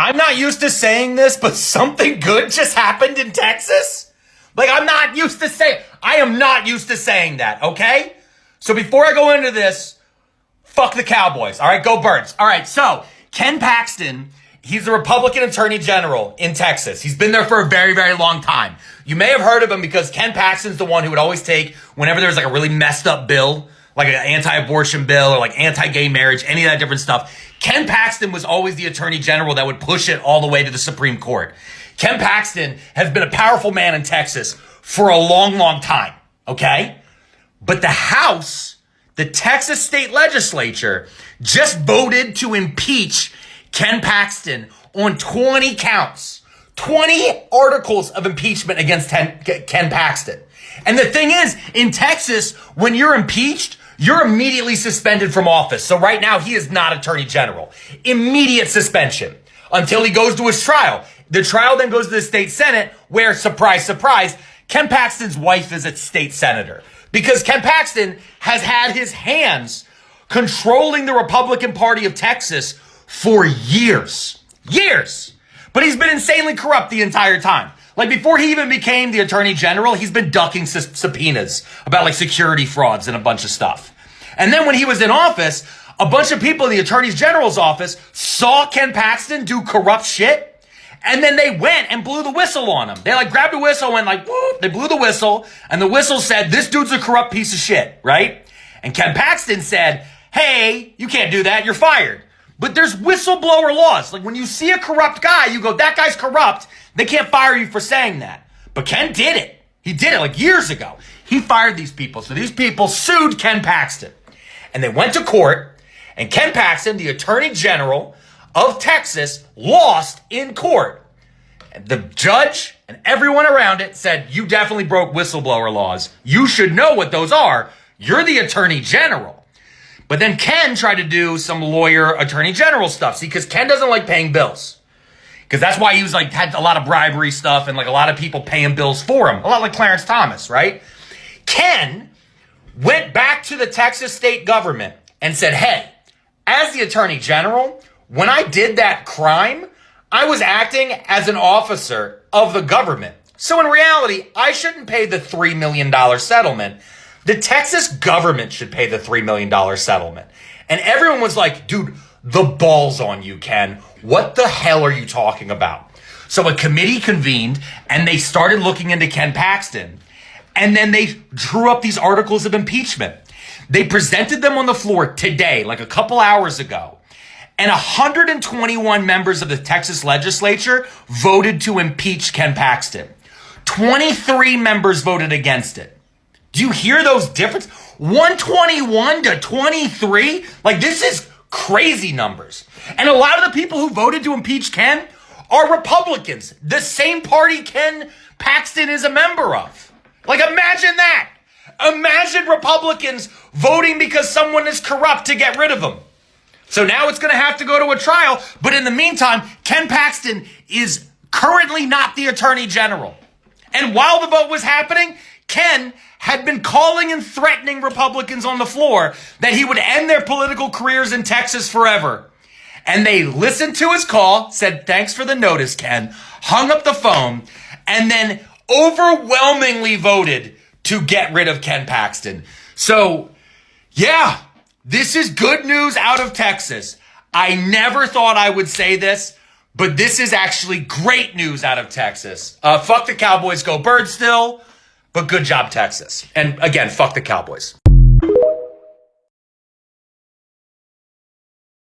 I'm not used to saying this, but something good just happened in Texas. Like, I am not used to saying that, okay? So before I go into this, fuck the Cowboys, all right? Go Birds. All right, so Ken Paxton, he's the Republican Attorney General in Texas. He's been there for a very, very long time. You may have heard of him because Ken Paxton's the one who would always take, whenever there's like a really messed up bill, like an anti-abortion bill or like anti-gay marriage, any of that different stuff, Ken Paxton was always the Attorney General that would push it all the way to the Supreme Court. Ken Paxton has been a powerful man in Texas for a long, long time, okay? But the House, the Texas state legislature, just voted to impeach Ken Paxton on 20 counts, 20 articles of impeachment against Ken Paxton. And the thing is, in Texas, when you're impeached, you're immediately suspended from office. So right now, he is not Attorney General. Immediate suspension until he goes to his trial. The trial then goes to the state Senate where, surprise, surprise, Ken Paxton's wife is a state senator. Because Ken Paxton has had his hands controlling the Republican Party of Texas for years. Years. But he's been insanely corrupt the entire time. Like, before he even became the Attorney General, he's been ducking subpoenas about like security frauds and a bunch of stuff. And then when he was in office, a bunch of people in the Attorney General's office saw Ken Paxton do corrupt shit. And then they went and blew the whistle on him. They like grabbed a whistle and like, whoop, they blew the whistle. And the whistle said, this dude's a corrupt piece of shit, right? And Ken Paxton said, hey, you can't do that. You're fired. But there's whistleblower laws. Like, when you see a corrupt guy, you go, that guy's corrupt. They can't fire you for saying that. But Ken did it. He did it like years ago. He fired these people. So these people sued Ken Paxton. And they went to court. And Ken Paxton, the Attorney General of Texas, lost in court. And the judge and everyone around it said, you definitely broke whistleblower laws. You should know what those are. You're the Attorney General. But then Ken tried to do some lawyer Attorney General stuff. See, because Ken doesn't like paying bills. Because that's why he was like, had a lot of bribery stuff and like a lot of people paying bills for him. A lot like Clarence Thomas, right? Ken went back to the Texas state government and said, hey, as the Attorney General, when I did that crime, I was acting as an officer of the government. So in reality, I shouldn't pay the $3 million settlement. The Texas government should pay the $3 million settlement. And everyone was like, dude, the ball's on you, Ken. What the hell are you talking about? So a committee convened and they started looking into Ken Paxton. And then they drew up these articles of impeachment. They presented them on the floor today, like a couple hours ago. And 121 members of the Texas legislature voted to impeach Ken Paxton. 23 members voted against it. Do you hear those differences? 121 to 23? Like, this is crazy numbers. And a lot of the people who voted to impeach Ken are Republicans, the same party Ken Paxton is a member of. Like, imagine that. Imagine Republicans voting because someone is corrupt to get rid of them. So now it's going to have to go to a trial. But in the meantime, Ken Paxton is currently not the Attorney General. And while the vote was happening, Ken had been calling and threatening Republicans on the floor that he would end their political careers in Texas forever. And they listened to his call, said, thanks for the notice, Ken, hung up the phone, and then overwhelmingly voted to get rid of Ken Paxton. So, yeah, this is good news out of Texas. I never thought I would say this, but this is actually great news out of Texas. Fuck the Cowboys, go Birds still. But good job, Texas. And again, fuck the Cowboys.